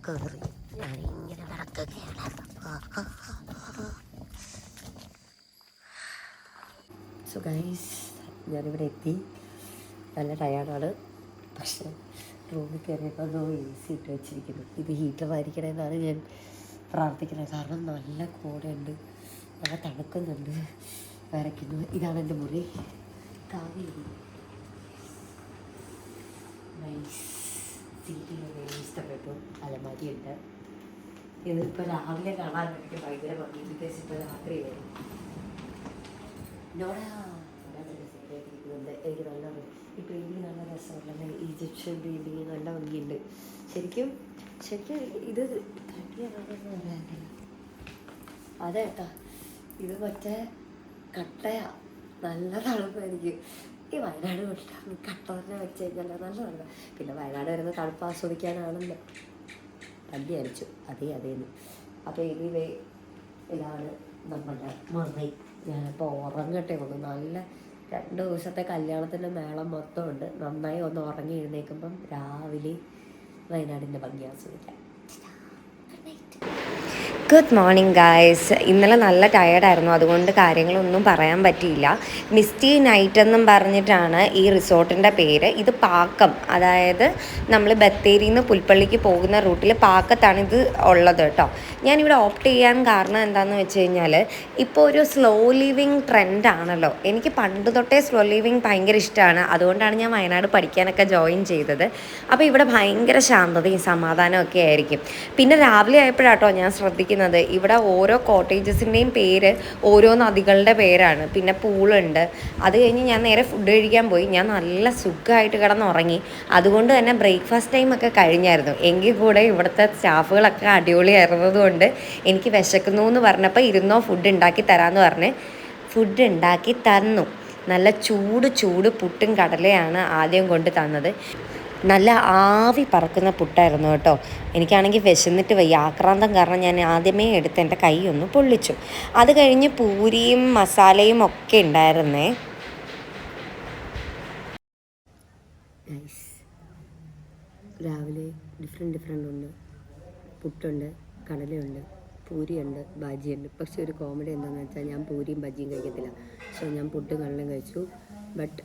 കയറി ഞാനിങ്ങനെ നടക്കുകയാണ്. സോ ഗൈസ്, ഞാനിവിടെ എത്തി. നല്ല ടയേർഡാണ്. പക്ഷേ റൂമിൽ കയറിയപ്പോൾ AC ഇട്ട് വെച്ചിരിക്കുന്നു. ഇത് ഹീറ്ററായിരിക്കണമെന്നാണ് ഞാൻ പ്രാർത്ഥിക്കുന്നത്. കാരണം നല്ല കൂടെയുണ്ട്, നല്ല തണുക്കുന്നുണ്ട്, വരയ്ക്കുന്നു. ഇതാണ് എൻ്റെ മുറി. നൈസ് സീറ്റിലൊക്കെ ഇഷ്ടപ്പെട്ടു. അലമാരിയുണ്ട്. ഇതിപ്പോൾ രാവിലെ കാണാൻ എനിക്ക് ഭയങ്കര ഭംഗി. ഇപ്പോൾ രാത്രിയായി. എനിക്ക് നല്ല ഈ പെയിൻറ്റിങ് നല്ല രസമുള്ള ഈജിപ്ഷ്യൻ പെയിൻറ്റിങ് നല്ല ഭംഗിയുണ്ട്. ശരിക്കും ഇത് തട്ടിയാണെന്ന് പറയാനില്ല. അതേട്ടാ, ഇത് മറ്റേ കട്ടയാ. നല്ല തണുപ്പായിരിക്കും. ഈ വയനാട് വിട്ടാൽ കട്ട തന്നെ വെച്ച് കഴിഞ്ഞാൽ നല്ലതല്ല. പിന്നെ വയനാട് വരുന്ന തണുപ്പ് ആസ്വദിക്കാനാണല്ലോ. പല്ലി അരച്ചു അതേന്ന്. അപ്പോൾ ഇനി ഇതാണ് നമ്മുടെ മറി. ഞാനിപ്പോൾ ഉറങ്ങട്ടെ. നല്ല 2 ദിവസത്തെ കല്യാണത്തിൻ്റെ മേളം മൊത്തം ഉണ്ട്. നന്നായി ഒന്ന് ഉറങ്ങി എഴുന്നേൽക്കുമ്പം രാവിലെ വയനാടിൻ്റെ ഭംഗി ആസ്വദിക്കാം. Good morning guys. ഇന്നലെ നല്ല ടയേർഡായിരുന്നു, അതുകൊണ്ട് കാര്യങ്ങളൊന്നും പറയാൻ പറ്റിയില്ല. മിസ്റ്റി നൈറ്റ് എന്നും പറഞ്ഞിട്ടാണ് ഈ റിസോർട്ടിൻ്റെ പേര്. ഇത് പാക്കം, അതായത് നമ്മൾ ബത്തേരിയിൽ നിന്ന് പുൽപ്പള്ളിക്ക് പോകുന്ന റൂട്ടിൽ പാക്കത്താണ് ഇത് ഉള്ളത് കേട്ടോ. ഞാനിവിടെ ഓപ്റ്റ് ചെയ്യാൻ കാരണം എന്താണെന്ന് വെച്ച് കഴിഞ്ഞാൽ, ഇപ്പോൾ ഒരു സ്ലോ ലിവിങ് ട്രെൻഡാണല്ലോ. എനിക്ക് പണ്ട് തൊട്ടേ സ്ലോ ലിവിങ് ഭയങ്കര ഇഷ്ടമാണ്. അതുകൊണ്ടാണ് ഞാൻ വയനാട് പഠിക്കാനൊക്കെ ജോയിൻ ചെയ്തത്. അപ്പോൾ ഇവിടെ ഭയങ്കര ശാന്തതയും സമാധാനവും ഒക്കെ ആയിരിക്കും. പിന്നെ രാവിലെ ആയപ്പോഴാട്ടോ ഞാൻ ശ്രദ്ധിക്കുന്നത്, ഇവിടെ ഓരോ കോട്ടേജസിൻ്റെയും പേര് ഓരോ നദികളുടെ പേരാണ്. പിന്നെ പൂളുണ്ട്. അത് കഴിഞ്ഞ് ഞാൻ നേരെ ഫുഡ് കഴിക്കാൻ പോയി. ഞാൻ നല്ല സുഖമായിട്ട് കിടന്നുറങ്ങി. അതുകൊണ്ട് തന്നെ ബ്രേക്ക്ഫാസ്റ്റ് ടൈമൊക്കെ കഴിഞ്ഞായിരുന്നു. എങ്കിൽ കൂടെ ഇവിടുത്തെ സ്റ്റാഫുകളൊക്കെ അടിപൊളിയായിരുന്നതുകൊണ്ട് എനിക്ക് വിശക്കുന്നു എന്ന് പറഞ്ഞപ്പോൾ ഇരുന്നോ ഫുഡ് ഉണ്ടാക്കി തരാമെന്ന് പറഞ്ഞ് ഫുഡ് ഉണ്ടാക്കി തന്നു. നല്ല ചൂട് പുട്ടും കടലയാണ് ആദ്യം കൊണ്ട് തന്നത്. നല്ല ആവി പറക്കുന്ന പുട്ടായിരുന്നു കേട്ടോ. എനിക്കാണെങ്കിൽ വിശന്നിട്ട് വയ്യ. ആക്രാന്തം കാരണം ഞാൻ ആദ്യമേ എടുത്ത് എൻ്റെ കൈ ഒന്ന് പൊള്ളിച്ചു. അത് കഴിഞ്ഞ് പൂരിയും മസാലയും ഒക്കെ ഉണ്ടായിരുന്നേ. രാവിലെ ഡിഫറെൻ്റ് ഉണ്ട്. പുട്ടുണ്ട്, കടലയുണ്ട്, പൂരിയുണ്ട്, ബജിയുണ്ട്. പക്ഷെ ഒരു കോമഡി എന്താണെന്ന് വെച്ചാൽ, ഞാൻ പൂരിയും ബജിയും കഴിക്കത്തില്ല. സോ ഞാൻ പുട്ടും കടലയും കഴിച്ചു. ബട്ട്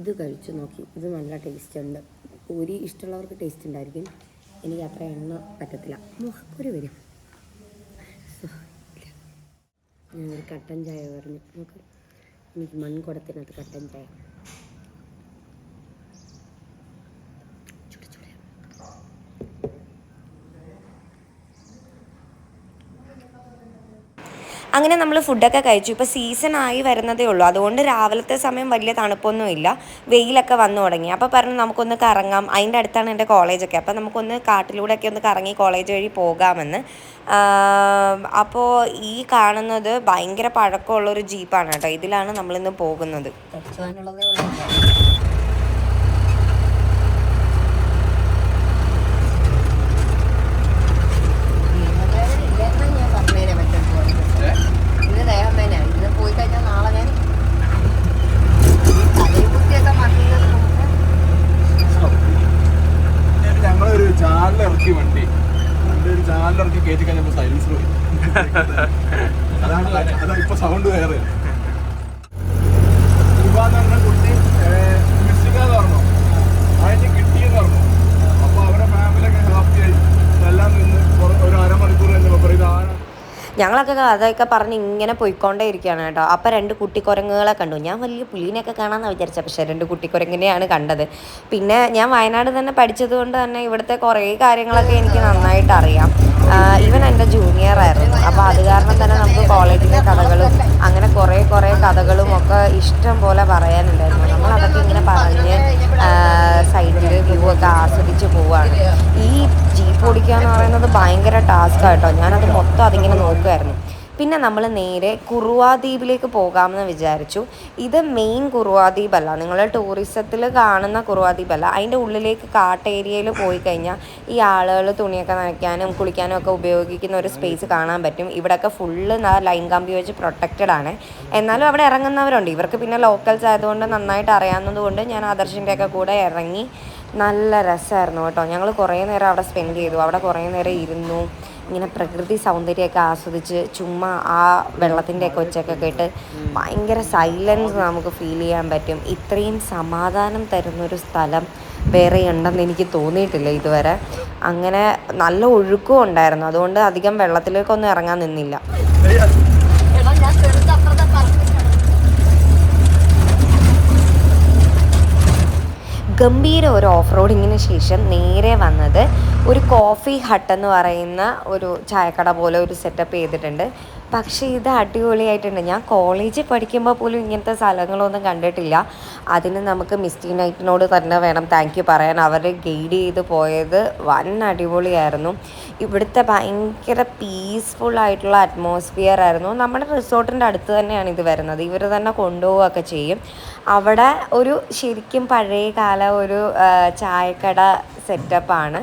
ഇത് കഴിച്ചു നോക്കി. ഇത് നല്ല ടേസ്റ്റ് ഉണ്ട്. പൂരി ഇഷ്ടമുള്ളവർക്ക് ടേസ്റ്റ് ഉണ്ടായിരിക്കും. എനിക്ക് അത്ര എണ്ണ പറ്റത്തില്ല, മുഖക്കുരു വരും. സോ ഞാനൊരു കട്ടൻ ചായ പറഞ്ഞു. എനിക്ക് മൺകുടത്തിനകത്ത് കട്ടൻ ചായ. അങ്ങനെ നമ്മൾ ഫുഡൊക്കെ കഴിച്ചു. ഇപ്പോൾ സീസണായി വരുന്നതേ ഉള്ളൂ, അതുകൊണ്ട് രാവിലത്തെ സമയം വലിയ തണുപ്പൊന്നുമില്ല. വെയിലൊക്കെ വന്നു തുടങ്ങി. അപ്പോൾ പറഞ്ഞു നമുക്കൊന്ന് കറങ്ങാം. അതിൻ്റെ അടുത്താണ് എൻ്റെ കോളേജൊക്കെ. അപ്പോൾ നമുക്കൊന്ന് കാട്ടിലൂടെയൊക്കെ ഒന്ന് കറങ്ങി കോളേജ് വഴി പോകാമെന്ന്. അപ്പോൾ ഈ കാണുന്നത് ഭയങ്കര പഴക്കമുള്ളൊരു ജീപ്പാണ് കേട്ടോ. ഇതിലാണ് നമ്മളിന്ന് പോകുന്നത്. ഞങ്ങളൊരു ചാലിലിറക്കി വണ്ടി ഒരു ചാലിലിറക്കി കയറ്റി കഴിഞ്ഞപ്പോൾ സൈലൻസർ പോയി. അതാ ഇപ്പൊ സൗണ്ട് വേറെ. കുട്ടി മിസ്സിക്കാന്ന് പറഞ്ഞു, അതിന് കിട്ടിയെന്ന് പറഞ്ഞു. അപ്പൊ അവരെ ഫാമിലിയൊക്കെ ഹാപ്പിയായി എല്ലാം നിന്ന് ഒരു അരമണിക്കൂർ കഴിഞ്ഞപ്പോൾ പറയും ഞങ്ങളൊക്കെ അതൊക്കെ പറഞ്ഞ് ഇങ്ങനെ പോയിക്കൊണ്ടേ ഇരിക്കുകയാണ് കേട്ടോ. അപ്പോൾ 2 കുട്ടിക്കുരങ്ങുകളെ കണ്ടു. ഞാൻ വലിയ പുലീനെയൊക്കെ കാണാമെന്ന് വിചാരിച്ചത്, പക്ഷേ 2 കുട്ടിക്കുരങ്ങിനെയാണ് കണ്ടത്. പിന്നെ ഞാൻ വയനാട് തന്നെ പഠിച്ചത് കൊണ്ട് തന്നെ ഇവിടുത്തെ കുറേ കാര്യങ്ങളൊക്കെ എനിക്ക് നന്നായിട്ട് അറിയാം. ഈവൻ എൻ്റെ ജൂനിയർ ആയിരുന്നു. അപ്പോൾ അത് കാരണം തന്നെ നമുക്ക് കോളേജിലെ കഥകളും അങ്ങനെ കുറേ കഥകളും ഒക്കെ ഇഷ്ടം പോലെ പറയാനുണ്ടായിരുന്നു. നമ്മളതൊക്കെ ഇങ്ങനെ പറഞ്ഞ് സൈഡിൽ വ്യൂവൊക്കെ ആസ്വദിച്ച് പോവുകയാണ്. ഈ ജീപ്പ് ഓടിക്കുക എന്ന് പറയുന്നത് ഭയങ്കര ടാസ്ക്കാണ് കേട്ടോ. ഞാനത് മൊത്തം അതിങ്ങനെ നോക്കുമായിരുന്നു. പിന്നെ നമ്മൾ നേരെ കുറുവാ ദ്വീപിലേക്ക് പോകാമെന്ന് വിചാരിച്ചു. ഇത് മെയിൻ കുറുവാ ദ്വീപല്ല, നിങ്ങൾ ടൂറിസത്തിൽ കാണുന്ന കുറുവാ ദ്വീപല്ല. അതിൻ്റെ ഉള്ളിലേക്ക് കാട്ട് ഏരിയയിൽ പോയി കഴിഞ്ഞാൽ ഈ ആളുകൾ തുണിയൊക്കെ നനയ്ക്കാനും കുളിക്കാനും ഒക്കെ ഉപയോഗിക്കുന്ന ഒരു സ്പേസ് കാണാൻ പറ്റും. ഇവിടെയൊക്കെ ഫുള്ള് ലൈൻ കമ്പി വെച്ച് പ്രൊട്ടക്റ്റഡ് ആണ്. എന്നാലും അവിടെ ഇറങ്ങുന്നവരുണ്ട്. ഇവർക്ക് പിന്നെ ലോക്കൽസ് ആയതുകൊണ്ട് നന്നായിട്ട് അറിയാവുന്നത് കൊണ്ട് ഞാൻ ആദർശിൻ്റെയൊക്കെ കൂടെ ഇറങ്ങി നല്ല രസമായിരുന്നു കേട്ടോ. ഞങ്ങൾ കുറേ നേരം അവിടെ സ്പെൻഡ് ചെയ്തു. അവിടെ കുറേ നേരം ഇരുന്നു, ഇങ്ങനെ പ്രകൃതി സൗന്ദര്യമൊക്കെ ആസ്വദിച്ച് ചുമ്മാ ആ വെള്ളത്തിൻ്റെയൊക്കെ ഒച്ചയൊക്കെ കേട്ട് ഭയങ്കര സൈലൻസ് നമുക്ക് ഫീൽ ചെയ്യാൻ പറ്റും. ഇത്രയും സമാധാനം തരുന്നൊരു സ്ഥലം വേറെ ഉണ്ടെന്ന് എനിക്ക് തോന്നിയിട്ടില്ല ഇതുവരെ. അങ്ങനെ നല്ല ഒഴുക്കും ഉണ്ടായിരുന്നു, അതുകൊണ്ട് അധികം വെള്ളത്തിലേക്കൊന്നും ഇറങ്ങാൻ നിന്നില്ല. ഗംഭീര ഒരു ഓഫ് റോഡിങ്ങിന് ശേഷം നേരെ വന്നത് ഒരു കോഫി ഹട്ട് എന്ന് പറയുന്ന ഒരു ചായക്കട പോലെ ഒരു സെറ്റപ്പ് ചെയ്തിട്ടുണ്ട്. പക്ഷേ ഇത് അടിപൊളിയായിട്ടുണ്ട്. ഞാൻ കോളേജിൽ പഠിക്കുമ്പോൾ പോലും ഇങ്ങനത്തെ സ്ഥലങ്ങളൊന്നും കണ്ടിട്ടില്ല. അതിന് നമുക്ക് മിസ്റ്റി നൈറ്റിനോട് തന്നെ വേണം താങ്ക് യു പറയാൻ. അവർ ഗൈഡ് ചെയ്ത് പോയത് വൻ അടിപൊളിയായിരുന്നു. ഇവിടുത്തെ ഭയങ്കര പീസ്ഫുള്ളായിട്ടുള്ള അറ്റ്മോസ്ഫിയർ ആയിരുന്നു. നമ്മുടെ റിസോർട്ടിൻ്റെ അടുത്ത് തന്നെയാണ് ഇത് വരുന്നത്. ഇവർ തന്നെ കൊണ്ടുപോവുകയൊക്കെ ചെയ്യും. അവിടെ ഒരു ശരിക്കും പഴയ കാല ഒരു ചായക്കട സെറ്റപ്പാണ്.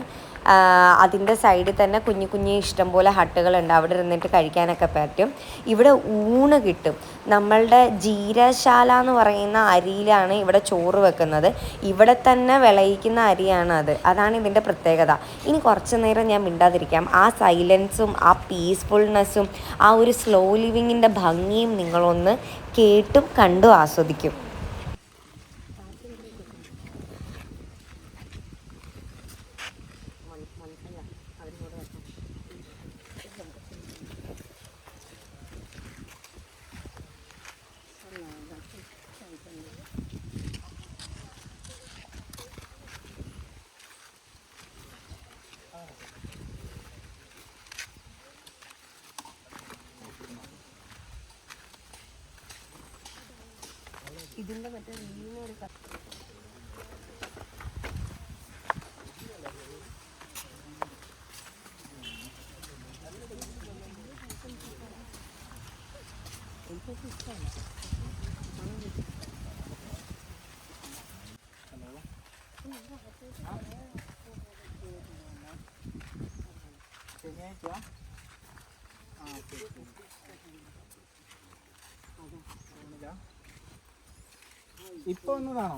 അതിൻ്റെ സൈഡിൽ തന്നെ കുഞ്ഞു കുഞ്ഞു ഇഷ്ടംപോലെ ഹട്ടുകളുണ്ട്. അവിടെ ഇരുന്നിട്ട് കഴിക്കാനൊക്കെ പറ്റും. ഇവിടെ ഊണ് കിട്ടും. നമ്മളുടെ ജീരശാല എന്ന് പറയുന്ന അരിയിലാണ് ഇവിടെ ചോറ് വെക്കുന്നത്. ഇവിടെ തന്നെ വിളയിക്കുന്ന അരിയാണ് അത്. അതാണ് ഇതിൻ്റെ പ്രത്യേകത. ഇനി കുറച്ച് നേരം ഞാൻ മിണ്ടാതിരിക്കാം. ആ സൈലൻസും ആ പീസ്ഫുൾനെസ്സും ആ ഒരു സ്ലോ ലിവിങ്ങിൻ്റെ ഭംഗിയും നിങ്ങളൊന്ന് കേട്ടും കണ്ടും ആസ്വദിക്കും. ഇതിൻ്റെ മറ്റേ വീണൊരു ഇപ്പൊ വന്നതാണോ?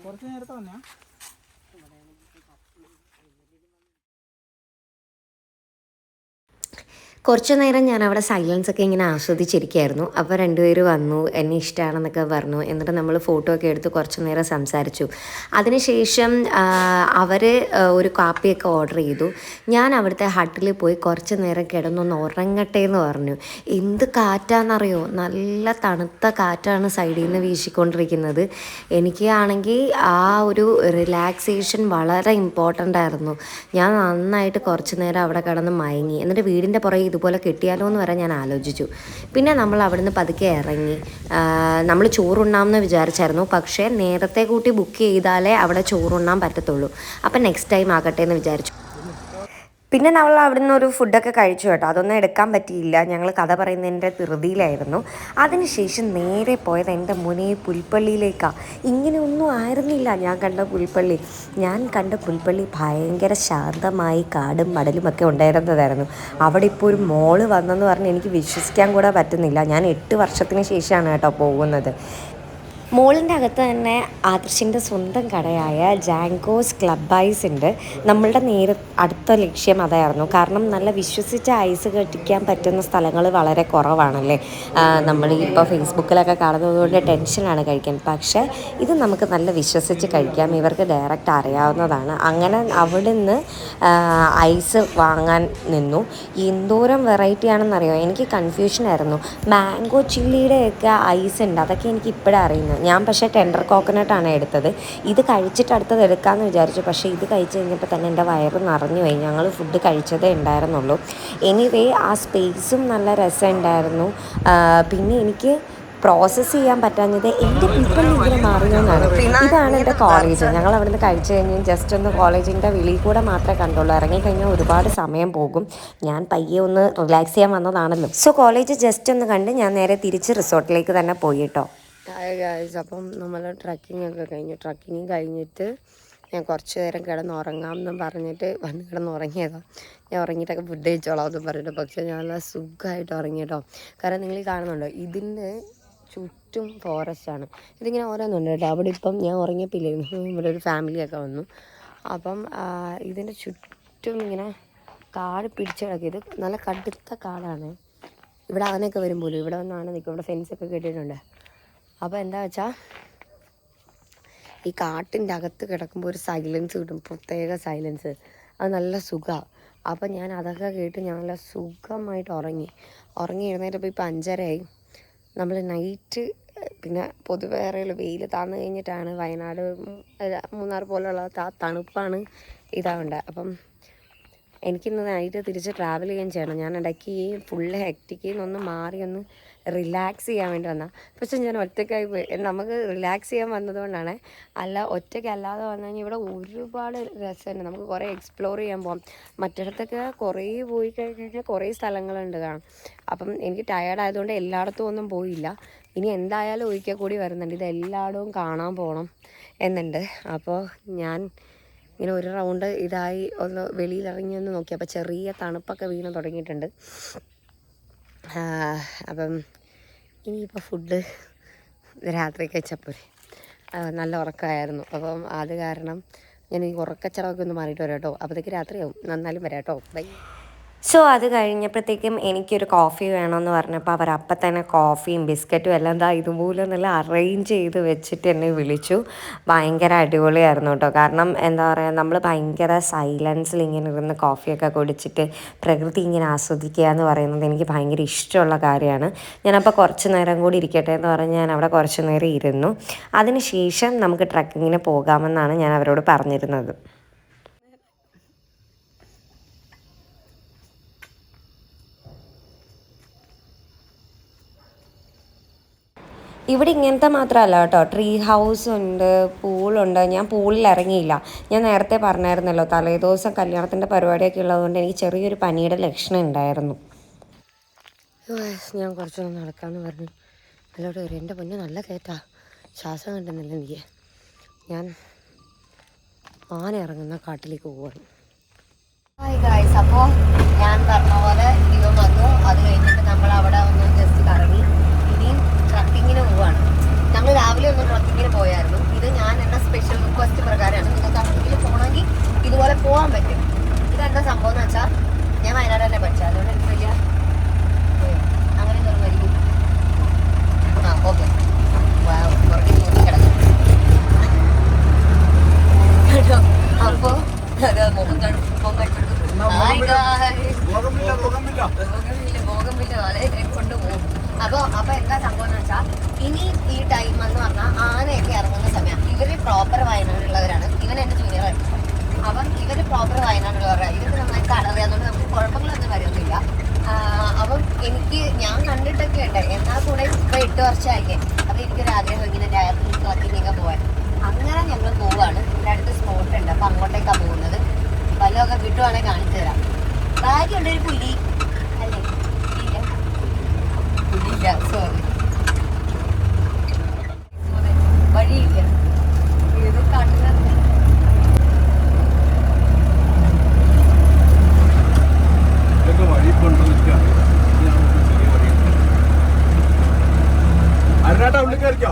കുറച്ച് നേരത്തെ വന്നാ? കുറച്ച് നേരം ഞാൻ അവിടെ സൈലൻസ് ഒക്കെ ഇങ്ങനെ ആസ്വദിച്ചിരിക്കുകയായിരുന്നു. അപ്പോൾ രണ്ടുപേരും വന്നു, എന്നെ ഇഷ്ടമാണെന്നൊക്കെ പറഞ്ഞു. എന്നിട്ട് നമ്മൾ ഫോട്ടോ ഒക്കെ എടുത്ത് കുറച്ച് നേരം സംസാരിച്ചു. അതിനുശേഷം അവർ ഒരു കാപ്പിയൊക്കെ ഓർഡർ ചെയ്തു. ഞാൻ അവിടുത്തെ ഹട്ടിൽ പോയി കുറച്ച് നേരം കിടന്നൊന്ന് ഉറങ്ങട്ടെ എന്ന് പറഞ്ഞു. എന്ത് കാറ്റാണെന്നറിയോ, നല്ല തണുത്ത കാറ്റാണ് സൈഡിൽ നിന്ന് വീശിക്കൊണ്ടിരിക്കുന്നത്. എനിക്ക് ആണെങ്കിൽ ആ ഒരു റിലാക്സേഷൻ വളരെ ഇമ്പോർട്ടൻ്റ് ആയിരുന്നു. ഞാൻ നന്നായിട്ട് കുറച്ച് നേരം അവിടെ കിടന്ന് മയങ്ങി. എന്നിട്ട് വീടിൻ്റെ പുറകെ ഇതുപോലെ കെട്ടിയാലോ എന്ന് വരെ ഞാൻ ആലോചിച്ചു. പിന്നെ നമ്മൾ അവിടുന്ന് പതുക്കെ ഇറങ്ങി. നമ്മൾ ചോറുണ്ണാമെന്ന് വിചാരിച്ചായിരുന്നു. പക്ഷേ നേരത്തെ കൂട്ടി ബുക്ക് ചെയ്താലേ അവിടെ ചോറുണ്ണാൻ പറ്റത്തുള്ളൂ. അപ്പം നെക്സ്റ്റ് ടൈം ആകട്ടെ എന്ന് വിചാരിച്ചു. പിന്നെ നമ്മൾ അവിടുന്ന് ഒരു ഫുഡൊക്കെ കഴിച്ചു കേട്ടോ. അതൊന്നും എടുക്കാൻ പറ്റിയില്ല, ഞങ്ങൾ കഥ പറയുന്നതിൻ്റെ ധൃതിയിലായിരുന്നു. അതിനുശേഷം നേരെ പോയത് എൻ്റെ മുനെ പുൽപ്പള്ളിയിലേക്കാണ്. ഇങ്ങനെയൊന്നും ആയിരുന്നില്ല ഞാൻ കണ്ട പുൽപ്പള്ളി. ഞാൻ കണ്ട പുൽപ്പള്ളി ഭയങ്കര ശാന്തമായി കാടും മടലുമൊക്കെ ഉണ്ടായിരുന്നതായിരുന്നു. അവിടെ ഇപ്പോൾ ഒരു മോള് വന്നെന്ന് പറഞ്ഞ് എനിക്ക് വിശ്വസിക്കാൻ കൂടെ പറ്റുന്നില്ല. ഞാൻ 8 വർഷത്തിന് ശേഷമാണ് കേട്ടോ പോകുന്നത്. മോളിൻ്റെ അകത്ത് തന്നെ ആദർശിൻ്റെ സ്വന്തം കടയായ ജാങ്കോസ് ക്ലബ് ഐസ് ഉണ്ട്. നമ്മളുടെ അടുത്ത ലക്ഷ്യം അതായിരുന്നു. കാരണം നല്ല വിശ്വസിച്ച ഐസ് കെട്ടിക്കാൻ പറ്റുന്ന സ്ഥലങ്ങൾ വളരെ കുറവാണല്ലേ. നമ്മൾ ഇപ്പോൾ ഫേസ്ബുക്കിലൊക്കെ കാണുന്നതുകൊണ്ട് ടെൻഷനാണ് കഴിക്കാൻ. പക്ഷേ ഇത് നമുക്ക് നല്ല വിശ്വസിച്ച് കഴിക്കാം. ഇവർക്ക് ഡയറക്റ്റ് അറിയാവുന്നതാണ്. അങ്ങനെ അവിടുന്ന് ഐസ് വാങ്ങാൻ നിന്നു. എന്തോരം വെറൈറ്റി ആണെന്നറിയോ, എനിക്ക് കൺഫ്യൂഷനായിരുന്നു. മാംഗോ ചില്ലിയുടെയൊക്കെ ഐസ് ഉണ്ട്, അതൊക്കെ എനിക്ക് ഇപ്പോഴാണ് അറിയുന്നത്. ഞാൻ പക്ഷേ ടെൻഡർ കോക്കനട്ടാണ് എടുത്തത്. ഇത് കഴിച്ചിട്ട് അടുത്തത് എടുക്കാമെന്ന് വിചാരിച്ചു. പക്ഷേ ഇത് കഴിച്ച് കഴിഞ്ഞപ്പോൾ തന്നെ എൻ്റെ വയറ് നിറഞ്ഞു പോയി. ഞങ്ങൾ ഫുഡ് കഴിച്ചതേ ഉണ്ടായിരുന്നുള്ളൂ. എനിവേ ആ സ്പേസും നല്ല രസമുണ്ടായിരുന്നു. പിന്നെ എനിക്ക് പ്രോസസ്സ് ചെയ്യാൻ പറ്റാഞ്ഞത് എൻ്റെ പീപ്പിൾ ഇങ്ങനെ മാറിയെന്നാണ്. ഇതാണ് എൻ്റെ കോളേജ്. ഞങ്ങൾ അവിടുന്ന് കഴിച്ച് കഴിഞ്ഞ് ജസ്റ്റ് ഒന്ന് കോളേജിൻ്റെ വെളിയിൽ കൂടെ മാത്രമേ കണ്ടുള്ളൂ. ഇറങ്ങിക്കഴിഞ്ഞാൽ ഒരുപാട് സമയം പോകും. ഞാൻ പയ്യെ ഒന്ന് റിലാക്സ് ചെയ്യാൻ വന്നതാണല്ലോ. സോ കോളേജ് ജസ്റ്റ് ഒന്ന് കണ്ട് ഞാൻ നേരെ തിരിച്ച് റിസോർട്ടിലേക്ക് തന്നെ പോയി കേട്ടോ. ഗായ്സ്, അപ്പം നമ്മൾ ട്രക്കിംഗ് ഒക്കെ കഴിഞ്ഞു. ട്രക്കിങ് കഴിഞ്ഞിട്ട് ഞാൻ കുറച്ച് നേരം കിടന്നുറങ്ങാമെന്നും പറഞ്ഞിട്ട് വന്ന് കിടന്നുറങ്ങിയതാണ്. ഞാൻ ഉറങ്ങിയിട്ടൊക്കെ ഫുഡ് കഴിച്ചോളാം എന്നും പറഞ്ഞിട്ട്. പക്ഷേ ഞാൻ നല്ല സുഖമായിട്ട് ഉറങ്ങി കേട്ടോ. കാരണം നിങ്ങൾ കാണുന്നുണ്ടോ, ഇതിൻ്റെ ചുറ്റും ഫോറസ്റ്റാണ്. ഇതിങ്ങനെ ഓരോന്നുണ്ട് കേട്ടോ. അവിടെ ഇപ്പം ഞാൻ ഉറങ്ങിയപ്പില്ലായിരുന്നു, ഇവിടെ ഒരു ഫാമിലിയൊക്കെ വന്നു. അപ്പം ഇതിൻ്റെ ചുറ്റും ഇങ്ങനെ കാട് പിടിച്ച് കിടക്കിയത്. നല്ല കടുത്ത കാടാണ്. ഇവിടെ ആനയൊക്കെ വരും പോലും. ഇവിടെ വന്ന് ആന നിൽക്കും. ഇവിടെ ഫെൻസൊക്കെ കെട്ടിയിട്ടുണ്ട്. അപ്പോൾ എന്താ വെച്ചാൽ ഈ കാട്ടിൻ്റെ അകത്ത് കിടക്കുമ്പോൾ ഒരു സൈലൻസ് കിട്ടും, പ്രത്യേക സൈലൻസ്. അത് നല്ല സുഖമാണ്. അപ്പം ഞാൻ അതൊക്കെ കേട്ട് ഞാൻ നല്ല സുഖമായിട്ട് ഉറങ്ങി എഴുന്നേറ്റപ്പോൾ ഇപ്പോൾ 5:30 നമ്മൾ നൈറ്റ് പിന്നെ പൊതുവെ അറിയുള്ളൂ വെയിൽ താന്നു കഴിഞ്ഞിട്ടാണ് വയനാട് മൂന്നാർ പോലെയുള്ള തണുപ്പാണ് ഇതാവേണ്ടത്. അപ്പം എനിക്കിന്ന് നൈറ്റ് തിരിച്ച് ട്രാവൽ ചെയ്യാൻ ചെയ്യണം. ഞാൻ ഇടയ്ക്ക് ഈ ഫുള്ള് ഹെക്റ്റിക്കിൽ നിന്നൊന്ന് മാറി ഒന്ന് റിലാക്സ് ചെയ്യാൻ വേണ്ടി വന്നാൽ. പക്ഷെ ഞാൻ ഒറ്റയ്ക്കായി പോയി. നമുക്ക് റിലാക്സ് ചെയ്യാൻ വന്നതുകൊണ്ടാണ്. അല്ല ഒറ്റയ്ക്കല്ലാതെ വന്നു കഴിഞ്ഞാൽ ഇവിടെ ഒരുപാട് രസമുണ്ട്. നമുക്ക് കുറേ എക്സ്പ്ലോർ ചെയ്യാൻ പോകാം. മറ്റിടത്തൊക്കെ കുറേ പോയി കഴിഞ്ഞാൽ കുറേ സ്ഥലങ്ങളുണ്ട് കാണാം. അപ്പം എനിക്ക് ടയേർഡായതുകൊണ്ട് എല്ലായിടത്തും ഒന്നും പോയില്ല. ഇനി എന്തായാലും ഒരിക്കൽ കൂടി വരുന്നുണ്ട്. ഇതെല്ലായിടവും കാണാൻ പോകണം എന്നുണ്ട്. അപ്പോൾ ഞാൻ ഇങ്ങനെ ഒരു റൗണ്ട് ഇതായി ഒന്ന് വെളിയിലിറങ്ങി ഒന്ന് നോക്കി. അപ്പോൾ ചെറിയ തണുപ്പൊക്കെ വീണ് തുടങ്ങിയിട്ടുണ്ട്. അപ്പം ഇനിയിപ്പോൾ ഫുഡ് രാത്രി കഴിച്ചപ്പോൾ നല്ല ഉറക്കമായിരുന്നു. അപ്പം അത് കാരണം ഞാൻ ഈ ഉറക്കച്ചടവൊക്കെ ഒന്ന് മാറിയിട്ട് വരാം കേട്ടോ. അപ്പോഴത്തേക്ക് രാത്രിയാവും. നന്നാലും വരാം കേട്ടോ. ബൈ. സോ അത് കഴിഞ്ഞപ്പോഴത്തേക്കും എനിക്കൊരു കോഫി വേണമെന്ന് പറഞ്ഞപ്പോൾ അവർ അപ്പം തന്നെ കോഫിയും ബിസ്ക്കറ്റും എല്ലാം ഇതുപോലെ നല്ല അറേഞ്ച് ചെയ്ത് വെച്ചിട്ട് എന്നെ വിളിച്ചു. ഭയങ്കര അടിപൊളിയായിരുന്നു കേട്ടോ. കാരണം എന്താ പറയുക, നമ്മൾ ഭയങ്കര സൈലൻസിൽ ഇങ്ങനെ ഇരുന്ന് കോഫിയൊക്കെ കുടിച്ചിട്ട് പ്രകൃതി ഇങ്ങനെ ആസ്വദിക്കുക എന്ന് പറയുന്നത് എനിക്ക് ഭയങ്കര ഇഷ്ടമുള്ള കാര്യമാണ്. ഞാനപ്പോൾ കുറച്ച് നേരം കൂടി ഇരിക്കട്ടെ എന്ന് പറഞ്ഞ് ഞാൻ അവിടെ കുറച്ച് നേരം ഇരുന്നു. അതിന് ശേഷം നമുക്ക് ട്രക്കിങ്ങിന് പോകാമെന്നാണ് ഞാൻ അവരോട് പറഞ്ഞിരുന്നത്. ഇവിടെ ഇങ്ങനത്തെ മാത്രമല്ല കേട്ടോ, ട്രീ ഹൗസ് ഉണ്ട്, പൂളുണ്ട്. ഞാൻ പൂളിൽ ഇറങ്ങിയില്ല. ഞാൻ നേരത്തെ പറഞ്ഞായിരുന്നല്ലോ, തലേദിവസം കല്യാണത്തിൻ്റെ പരിപാടിയൊക്കെ ഉള്ളതുകൊണ്ട് എനിക്ക് ചെറിയൊരു പനിയുടെ ലക്ഷണം ഉണ്ടായിരുന്നു. ഞാൻ കുറച്ചൊന്ന് നടക്കാമെന്ന് പറഞ്ഞു. അതിലോട്ട് വരും. എൻ്റെ പൊന്നെ നല്ല കയറ്റാ, ശ്വാസം കിട്ടുന്നില്ല എനിക്ക്. ഞാൻ ആന ഇറങ്ങുന്ന കാട്ടിലേക്ക് പോവാണ്. ഹായ് ഗായ്സ്, അപ്പോൾ ഞാൻ പറഞ്ഞ പോലെ ഇവൻ വന്നു. അത് കഴിഞ്ഞിട്ട് നമ്മൾ അവിടെ ഒന്ന് ജസ്റ്റ് കറങ്ങി ഇനിയും ട്രക്കിങ്ങിന് പോവാണ്. ഞങ്ങൾ രാവിലെ ഒന്ന് ട്രക്കിങ്ങിന് പോയായിരുന്നു. ഇത് ഞാൻ എന്ന സ്പെഷ്യൽ റിക്വസ്റ്റ് പ്രകാരമാണ്. നിങ്ങൾക്ക് ട്രക്കിങ്ങിൽ പോകണമെങ്കിൽ ഇതുപോലെ പോകാൻ പറ്റും. ഇതെന്താ സംഭവം എന്ന് വെച്ചാൽ ഞാൻ വയനാട് തന്നെ പഠിച്ചത്, അതുകൊണ്ട് എനിക്ക് വലിയ അങ്ങനെ നിർവഹിക്കും. ഓക്കെ, പുറകെ നോക്കി കിടക്കും. അപ്പോൾ മുഖം കൊണ്ടുപോകും. അപ്പൊ എന്താ സംഭവം എന്ന് വെച്ചാൽ ഇനി ഈ ടൈം എന്ന് പറഞ്ഞാൽ ആനയൊക്കെ ഇറങ്ങുന്ന സമയം. ഇവര് പ്രോപ്പർ വയനാടുള്ളവരാണ്. ഇവൻ എന്റെ ജൂനിയറാണ്. അപ്പം ഇവര് പ്രോപ്പർ വയനാടുള്ളവരാണ്. ഇവർക്ക് നന്നായിട്ട് അറിയാവുന്നതുകൊണ്ട് നമുക്ക് കുഴപ്പങ്ങളൊന്നും വരുന്നില്ല. അപ്പം ഞാൻ കണ്ടിട്ടൊക്കെ ഉണ്ട്. എന്നാൽ കൂടെ ഇപ്പൊ 8 വർഷമായില്ലേ. അപ്പൊ എനിക്കൊരാഗ്രഹം ഇങ്ങനെ ട്രക്കിങ്ങൊക്കെ പോകാൻ. അങ്ങനെ ഞങ്ങൾ പോവാണ്. ഇവിടെ അടുത്ത് സ്പോട്ട് ഉണ്ട്. അപ്പൊ അങ്ങോട്ടേക്കാണ് പോകുന്നത്. വല്ലതൊക്കെ കിട്ടുവാണെങ്കിൽ കാണിച്ചു തരാം. ഭാഗ്യമുണ്ട് ഒരു പുലി അല്ലേ? പുലിയില്ല, സോറി, വഴിയില്ല. ഇത് കണ്ണുകൾ വഴി കൊണ്ടുവന്നിരിക്കുക. അരുണാട്ടാ ഉള്ളിക്കറിക്കോ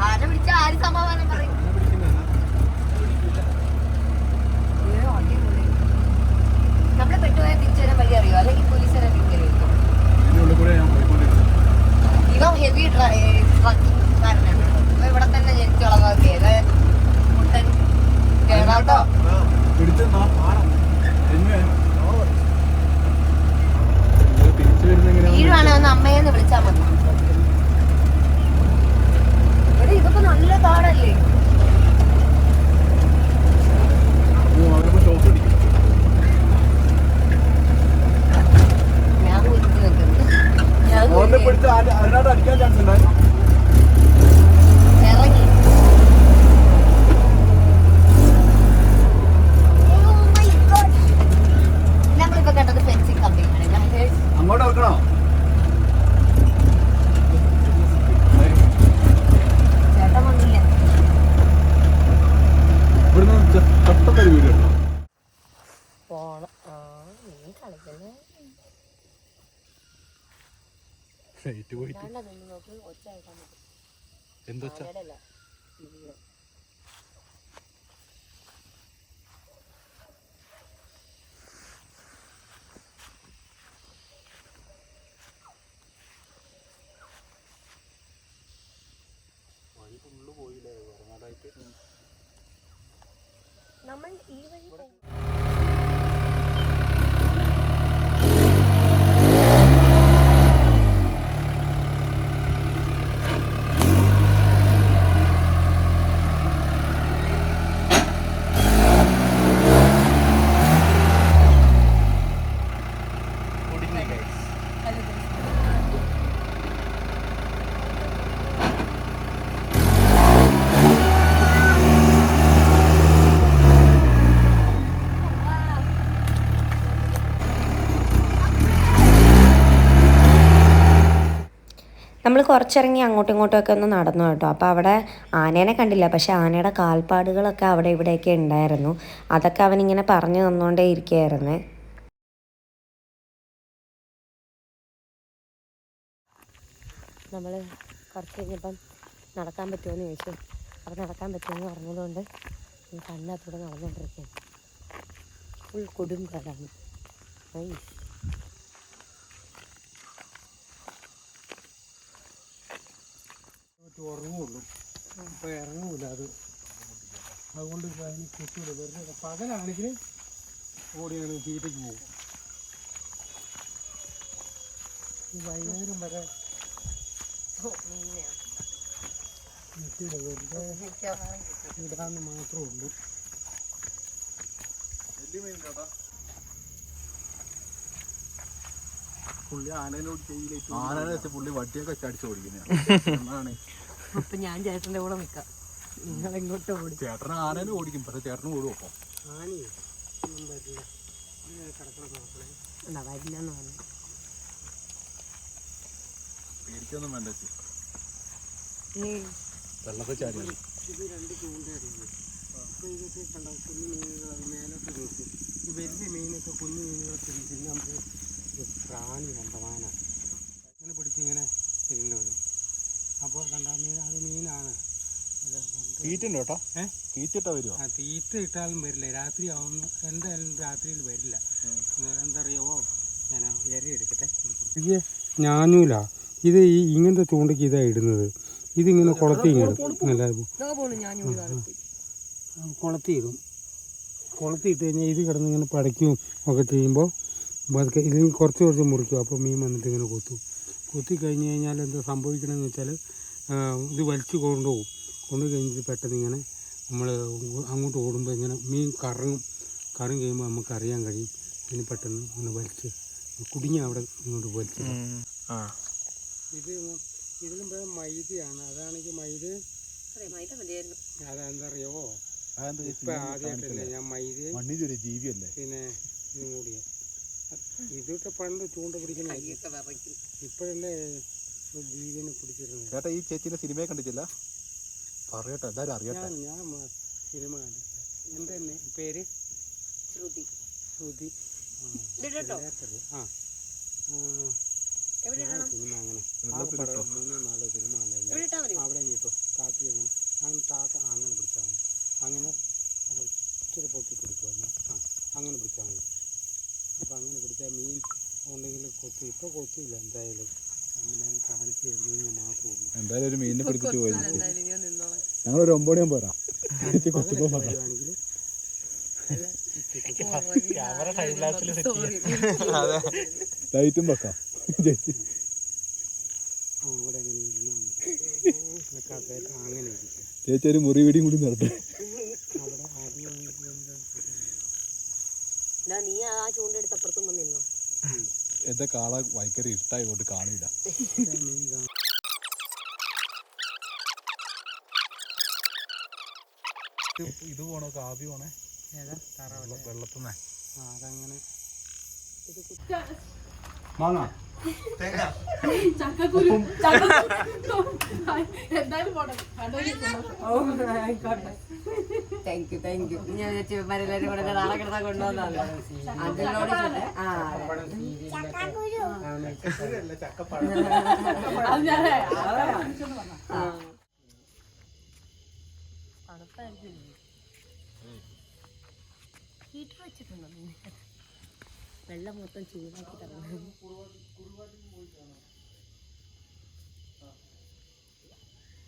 ആന പിടിച്ച ആര് സമാധാനം പറയും? നമ്മളെ പെട്ടുപോയാൽ തിരിച്ചു വരാൻ വഴി അറിയോ? അല്ലെങ്കിൽ പോലീസുകാരെ തിരിച്ചറിയോ? ഇവ ഹെവി ട്രക്കിംഗുകാരനാണ്. ഇവ ഇവിടെ തന്നെ ജനിച്ചു വളർന്നതൊക്കെ. മുട്ടൻ കേരളാട്ടോ വീഴുവാണെ ഒന്ന് അമ്മയെന്ന് വിളിച്ചാൽ മതി. ഇവിടെ ഇതൊക്കെ നല്ല കാടല്ലേ. അടിക്കാൻ ചാൻസ് ഉണ്ടായിരുന്നു. ഇറങ്ങി നമ്മളിപ്പോ കണ്ടത് ഫെൻസിങ് കമ്പനിയാണ്. അങ്ങോട്ട് വെക്കണോ? ചേട്ടൻ വന്നില്ല. ഇവിടുന്ന് തൊട്ടൊരു വീട് കേട്ടോ. പോണം. നീ കളിക്കുന്നേ. ലൈറ്റ് പോയിട്ട് നിന്ന് നോക്ക് ഒച്ച കേൾക്കാൻ പറ്റും. എന്തൊച്ച ആനയുടെ ഇവിടെ വഴി ഫുള്ള് പോയില്ലേ വയനാടായിട്ട്. നമ്മൾ ഈ വഴി പോകും. നമ്മൾ കുറച്ചിറങ്ങി അങ്ങോട്ടും ഇങ്ങോട്ടുമൊക്കെ ഒന്ന് നടന്നു കേട്ടോ. അപ്പോൾ അവിടെ ആനേനെ കണ്ടില്ല, പക്ഷേ ആനയുടെ കാൽപ്പാടുകളൊക്കെ അവിടെ ഇവിടെയൊക്കെ ഉണ്ടായിരുന്നു. അതൊക്കെ അവനിങ്ങനെ പറഞ്ഞു തന്നുകൊണ്ടേ ഇരിക്കുകയായിരുന്നേ. നമ്മൾ കുറച്ച് കഴിഞ്ഞപ്പം നടക്കാൻ പറ്റുമോ എന്ന് ചോദിച്ചു. അപ്പോൾ നടക്കാൻ പറ്റുമെന്ന് പറഞ്ഞതുകൊണ്ട് കണ്ണത്തൂടെ നടന്നുകൊണ്ടിരിക്കുകയാണ്. ഫുൾ കൊടും കാടാണ്. ഉറങ്ങുള്ളൂ, അപ്പോൾ ഇറങ്ങൂല അത്. അതുകൊണ്ട് അതിന് കിട്ടൂല. വെറുതെ പകലാണെങ്കിൽ ഓടിയാണ് തീറ്റയ്ക്ക് പോകും. വൈകുന്നേരം വരെ കിട്ടില്ല, വെറുതെ ഇടാന്ന് മാത്രമേ ഉള്ളൂ. പുള്ളി ആനേനെ വെച്ച് പുള്ളി വട്ടിയൊക്കെ അടിച്ചു ഓടിക്കുന്നതാണ്. അപ്പം ഞാൻ ചേട്ടൻ്റെ കൂടെ നിൽക്കാം, നിങ്ങളെങ്ങോട്ട് ഓടി. ചേട്ടന് ആനേനെ ഓടിക്കും, പക്ഷെ ചേട്ടന് ഓടും. അപ്പം ആനയെ ഒന്നും പറ്റില്ല. കിടക്കണം നോക്കണേ. എന്താ വരില്ലെന്ന് പറഞ്ഞു. പേടിക്കൊന്നും വേണ്ട. വെള്ളത്തെ ചാടി ഇത് രണ്ട് ചൂണ്ടയടിക്കും. അപ്പോൾ ഇതൊക്കെ കണ്ടോ, കുഞ്ഞു മീനുകൾ അത് മേലോട്ട് നോക്കും. ഈ വലിയ മീനൊക്കെ കുഞ്ഞു മീനുകളൊക്കെ പിന്നെ നമുക്ക് പ്രാണി കണ്ടമാന ഇങ്ങനെ പിടിച്ചിങ്ങനെ ഇരുന്ന് വരും. അപ്പോൾ കണ്ട മീൻ അത് മീനാണ്. തീറ്റുണ്ടോ കേട്ടോ? തീറ്റിട്ടാ വരുമോ? ആ തീറ്റ ഇട്ടാലും വരില്ല. രാത്രി ആവുന്ന എന്തായാലും രാത്രിയിൽ വരില്ല. എന്താ അറിയാവോ, ഞാൻ ഇര എടുക്കട്ടെ. ഇത് ഞാനൂല, ഇത് ഈ ഇങ്ങനത്തെ ചൂണ്ടയ്ക്ക് ഇതാണ് ഇടുന്നത്. ഇതിങ്ങനെ കുളത്തിയിടും. കുളത്തിയിടും. കുളത്തിയിട്ട് കഴിഞ്ഞാൽ ഇത് കിടന്ന് ഇങ്ങനെ പടയ്ക്കും ഒക്കെ ചെയ്യുമ്പോൾ അതൊക്കെ ഇതിൽ കുറച്ച് കുറച്ച് മുറിക്കും. അപ്പോൾ മീൻ വന്നിട്ട് ഇങ്ങനെ കുത്തി കഴിഞ്ഞ് കഴിഞ്ഞാൽ എന്താ സംഭവിക്കണമെന്ന് വെച്ചാൽ ഇത് വലിച്ചു കൊണ്ടുപോകും. കഴിഞ്ഞിട്ട് പെട്ടെന്ന് ഇങ്ങനെ നമ്മൾ അങ്ങോട്ട് ഓടുമ്പോൾ ഇങ്ങനെ മീൻ കറങ്ങി കഴിയുമ്പോൾ നമുക്ക് അറിയാൻ കഴിയും. ഇതിന് പെട്ടെന്ന് ഇങ്ങനെ വലിച്ച് കുടുങ്ങി അവിടെ ഇങ്ങോട്ട് വലിച്ചു. ഇത് ഇതിലും മൈദയാണ്. അതാണെങ്കിൽ മൈദ അതെന്താ അറിയാവോ, ഇപ്പം ആദ്യമായിട്ടല്ലേ ഞാൻ മൈദ ജീവിയല്ലേ പിന്നെ ഇതും കൂടിയാണ്. ഇതൊക്കെ പണ്ട് ചൂണ്ട പിടിക്കുന്ന ഇപ്പോഴല്ലേ ജീവനെ പിടിച്ചിരുന്നത്. ചേട്ടാ ഈ ചേച്ചിയുടെ സിനിമയെ കണ്ടിട്ടില്ല? പറയട്ടെ, എല്ലാവരും അറിയട്ടെ. ഞാൻ സിനിമ കണ്ടിട്ടില്ല. എന്താ തന്നെ പേര്? ശ്രുതി. ആ സിനിമ അങ്ങനെ 3-4 സിനിമ ഉണ്ടായിരുന്നു. അവിടെ കിട്ടും താത്തി അങ്ങനെ അങ്ങനെ താത്ത അങ്ങനെ പിടിച്ചാൽ മതി. അങ്ങനെ ഇച്ചിരി പൊക്കി പിടിക്കുമെന്ന്. അങ്ങനെ പിടിച്ചാൽ മതി. അപ്പോൾ അങ്ങനെ പിടിച്ചാൽ മീൻ ഉണ്ടെങ്കിൽ കൊത്തും. ഇപ്പോൾ കൊത്തില്ല എന്തായാലും. ഞാൻ കാണിച്ച് എഴുതുന്ന മാത്രമേ ഉള്ളൂ. എന്തായാലും ഒരു മീനിനെ പിടിച്ചിട്ട് പോയി. ഞങ്ങളൊരു 9 മണിയാകുമ്പോൾ വരാം. വരുവാണെങ്കിൽ ലൈറ്റും വെക്കാം. അവിടെ അങ്ങനെ ഇരുന്നാൽ മതി. അങ്ങനെ ഇരിക്കുക. ചേച്ചി ഒരു മുറി വീടിയും കൂടി നടട്ടെ. അവിടെ ആദ്യം നീ ആ ചൂണ്ടെടുത്തപ്പുറത്തും വന്നിരുന്നോ? എന്റെ കാള ഭയങ്കര ഇഷ്ടായതുകൊണ്ട് കാണില്ല. ഇത് പോണോ കാവ്യ പോണേ? ഏതാ തറവല്ല വെള്ളത്തുനിന്നേ അതങ്ങനെ മാങ്ങ താങ്ക് യു ഞാൻ മരെല്ലാരും കൂടെ നാളെ കിടന്നാ കൊണ്ടുവന്നല്ലോ അതിനോട് ഹീറ്റർ വെച്ചിട്ടുണ്ടോ വെള്ളം മൊത്തം ചൂടാക്കി തരണം.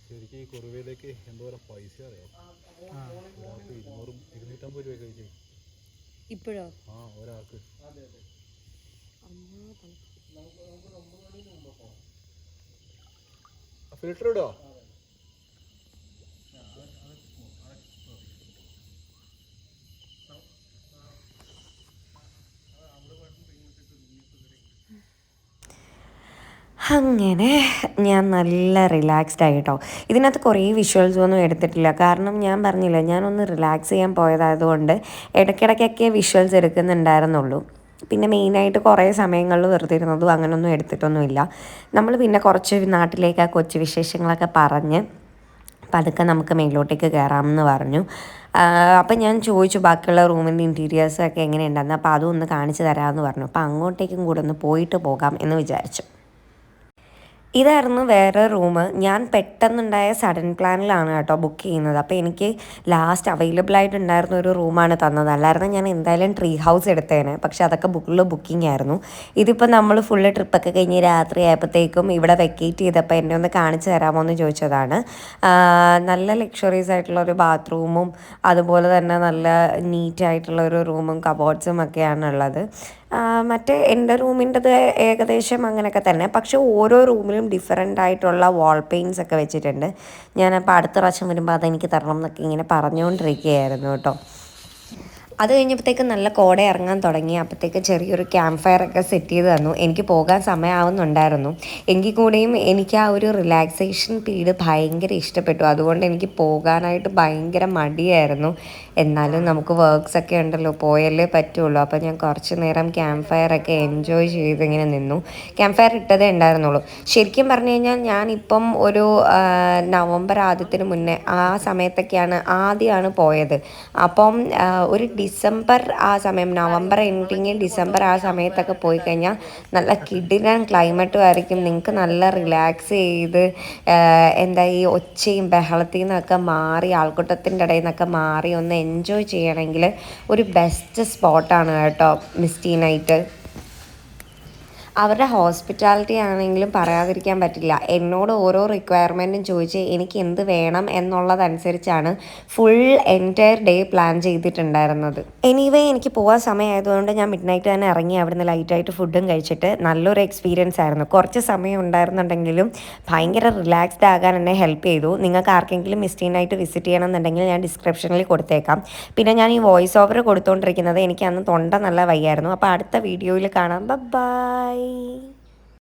ശരിക്കും ഈ കുറുവയിലേക്ക് എന്തോരം പൈസ അറിയാം. ഒരാൾക്ക് 250 രൂപ കഴിച്ചു. ഇപ്പോഴോ? ആ ഒരാൾക്ക്. ഫിൽറ്റർ ഇടോ? അങ്ങനെ ഞാൻ നല്ല റിലാക്സ്ഡ് ആയിട്ടോ. ഇതിനകത്ത് കുറേ വിഷ്വൽസ് ഒന്നും എടുത്തിട്ടില്ല, കാരണം ഞാൻ പറഞ്ഞില്ല ഞാനൊന്ന് റിലാക്സ് ചെയ്യാൻ പോയതായതുകൊണ്ട് ഇടയ്ക്കിടയ്ക്കൊക്കെ വിഷ്വൽസ് എടുക്കുന്നുണ്ടായിരുന്നുള്ളൂ. പിന്നെ മെയിനായിട്ട് കുറേ സമയങ്ങളിൽ വെറുതെ ഇരുന്നതും അങ്ങനെയൊന്നും എടുത്തിട്ടൊന്നുമില്ല. നമ്മൾ പിന്നെ കുറച്ച് നാട്ടിലേക്ക് ആ കൊച്ചു വിശേഷങ്ങളൊക്കെ പറഞ്ഞ് പതുക്കെ നമുക്ക് മേലോട്ടേക്ക് കയറാമെന്ന് പറഞ്ഞു. അപ്പം ഞാൻ ചോദിച്ചു ബാക്കിയുള്ള റൂമിൻ്റെ ഇൻറ്റീരിയേഴ്സൊക്കെ എങ്ങനെയുണ്ടെന്ന്. അപ്പോൾ അതും ഒന്ന് കാണിച്ചു തരാമെന്ന് പറഞ്ഞു. അപ്പോൾ അങ്ങോട്ടേക്കും കൂടെ ഒന്ന് പോയിട്ട് പോകാം എന്ന് വിചാരിച്ചു. ഇതായിരുന്നു വേറെ റൂം. ഞാൻ പെട്ടെന്നുണ്ടായ സഡൻ പ്ലാനിലാണ് കേട്ടോ ബുക്ക് ചെയ്യുന്നത്. അപ്പോൾ എനിക്ക് ലാസ്റ്റ് അവൈലബിൾ ആയിട്ടുണ്ടായിരുന്ന ഒരു റൂമാണ് തന്നത്. അല്ലായിരുന്നു ഞാൻ എന്തായാലും ട്രീ ഹൗസ് എടുത്തേനെ, പക്ഷെ അതൊക്കെ ബുക്കിംഗ് ആയിരുന്നു. ഇതിപ്പോൾ നമ്മൾ ഫുള്ള് ട്രിപ്പൊക്കെ കഴിഞ്ഞ് രാത്രി ആയപ്പോഴത്തേക്കും ഇവിടെ വെക്കേറ്റ് ചെയ്തപ്പോൾ എന്നെ ഒന്ന് കാണിച്ചു തരാമോ എന്ന് ചോദിച്ചതാണ്. നല്ല ലക്ഷറീസ് ആയിട്ടുള്ളൊരു ബാത്റൂമും അതുപോലെ തന്നെ നല്ല നീറ്റായിട്ടുള്ളൊരു റൂമും കബോർഡ്സും ഒക്കെയാണ് ഉള്ളത്. മറ്റേ എൻ്റെ റൂമിൻ്റെത് ഏകദേശം അങ്ങനെയൊക്കെ തന്നെ, പക്ഷെ ഓരോ റൂമിലും ഡിഫറെൻ്റ് ആയിട്ടുള്ള വാൾ പെയിൻറ്റ്സ് ഒക്കെ വെച്ചിട്ടുണ്ട്. ഞാനപ്പോൾ അടുത്ത പ്രാവശ്യം വരുമ്പോൾ അതെനിക്ക് തരണം എന്നൊക്കെ ഇങ്ങനെ പറഞ്ഞുകൊണ്ടിരിക്കുകയായിരുന്നു കേട്ടോ. അത് കഴിഞ്ഞപ്പോഴത്തേക്ക് നല്ല കോട ഇറങ്ങാൻ തുടങ്ങി. അപ്പോഴത്തേക്ക് ചെറിയൊരു ക്യാമ്പ് ഫയർ ഒക്കെ സെറ്റ് ചെയ്ത് തന്നു. എനിക്ക് പോകാൻ സമയമാവുന്നുണ്ടായിരുന്നു. എങ്കിൽ കൂടെയും എനിക്ക് ആ ഒരു റിലാക്സേഷൻ പീരീഡ് ഭയങ്കര ഇഷ്ടപ്പെട്ടു. അതുകൊണ്ട് എനിക്ക് പോകാനായിട്ട് ഭയങ്കര മടിയായിരുന്നു. എന്നാലും നമുക്ക് വർക്ക്സ് ഒക്കെ ഉണ്ടല്ലോ, പോയല്ലേ പറ്റുള്ളൂ. അപ്പോൾ ഞാൻ കുറച്ച് നേരം ക്യാമ്പ് ഫയർ ഒക്കെ എൻജോയ് ചെയ്തിങ്ങനെ നിന്നു. ക്യാമ്പ് ഫയർ ഇട്ടതേ ഉണ്ടായിരുന്നുള്ളൂ. ശരിക്കും പറഞ്ഞു കഴിഞ്ഞാൽ ഞാനിപ്പം ഒരു നവംബർ ആദ്യത്തിന് മുന്നേ ആ സമയത്തൊക്കെയാണ് ആദ്യമാണ് പോയത്. അപ്പം ഒരു ഡിസംബർ ആ സമയം, നവംബർ എൻഡിങ് ഡിസംബർ ആ സമയത്തൊക്കെ പോയി കഴിഞ്ഞാൽ നല്ല കിടിലൻ ക്ലൈമറ്റും ആയിരിക്കും. നിങ്ങൾക്ക് നല്ല റിലാക്സ് ചെയ്ത് എന്താ ഈ ഒച്ചയും ബഹളത്തിൽ നിന്നൊക്കെ മാറി, ആൾക്കൂട്ടത്തിൻ്റെ ഇടയിൽ നിന്നൊക്കെ മാറി ഒന്ന് എൻജോയ് ചെയ്യണമെങ്കിൽ ഒരു ബെസ്റ്റ് സ്പോട്ടാണ് കേട്ടോ മിസ്റ്റി നൈറ്റ്. അവരുടെ ഹോസ്പിറ്റാലിറ്റി ആണെങ്കിലും പറയാതിരിക്കാൻ പറ്റില്ല. എന്നോട് ഓരോ റിക്വയർമെൻറ്റും ചോദിച്ച് എനിക്ക് എന്ത് വേണം എന്നുള്ളതനുസരിച്ചാണ് ഫുൾ എൻറ്റയർ ഡേ പ്ലാൻ ചെയ്തിട്ടുണ്ടായിരുന്നത്. എനിവേ എനിക്ക് പോകാൻ സമയമായതുകൊണ്ട് ഞാൻ മിഡ് നൈറ്റ് തന്നെ ഇറങ്ങി. അവിടുന്ന് ലൈറ്റായിട്ട് ഫുഡും കഴിച്ചിട്ട് നല്ലൊരു എക്സ്പീരിയൻസ് ആയിരുന്നു. കുറച്ച് സമയം ഉണ്ടായിരുന്നുണ്ടെങ്കിലും ഭയങ്കര റിലാക്സ്ഡ് ആകാൻ എന്നെ ഹെൽപ്പ് ചെയ്തു. നിങ്ങൾക്ക് ആർക്കെങ്കിലും മിസ്റ്റി നൈറ്റ് വിസിറ്റ് ചെയ്യണമെന്നുണ്ടെങ്കിൽ ഞാൻ ഡിസ്ക്രിപ്ഷനിൽ കൊടുത്തേക്കാം. പിന്നെ ഞാൻ ഈ വോയിസ് ഓവർ കൊടുത്തുകൊണ്ടിരിക്കുന്നത് എനിക്ക് അന്ന് തൊണ്ട നല്ല വയ്യായിരുന്നു. അപ്പോൾ അടുത്ത വീഡിയോയിൽ കാണാം. ബൈ.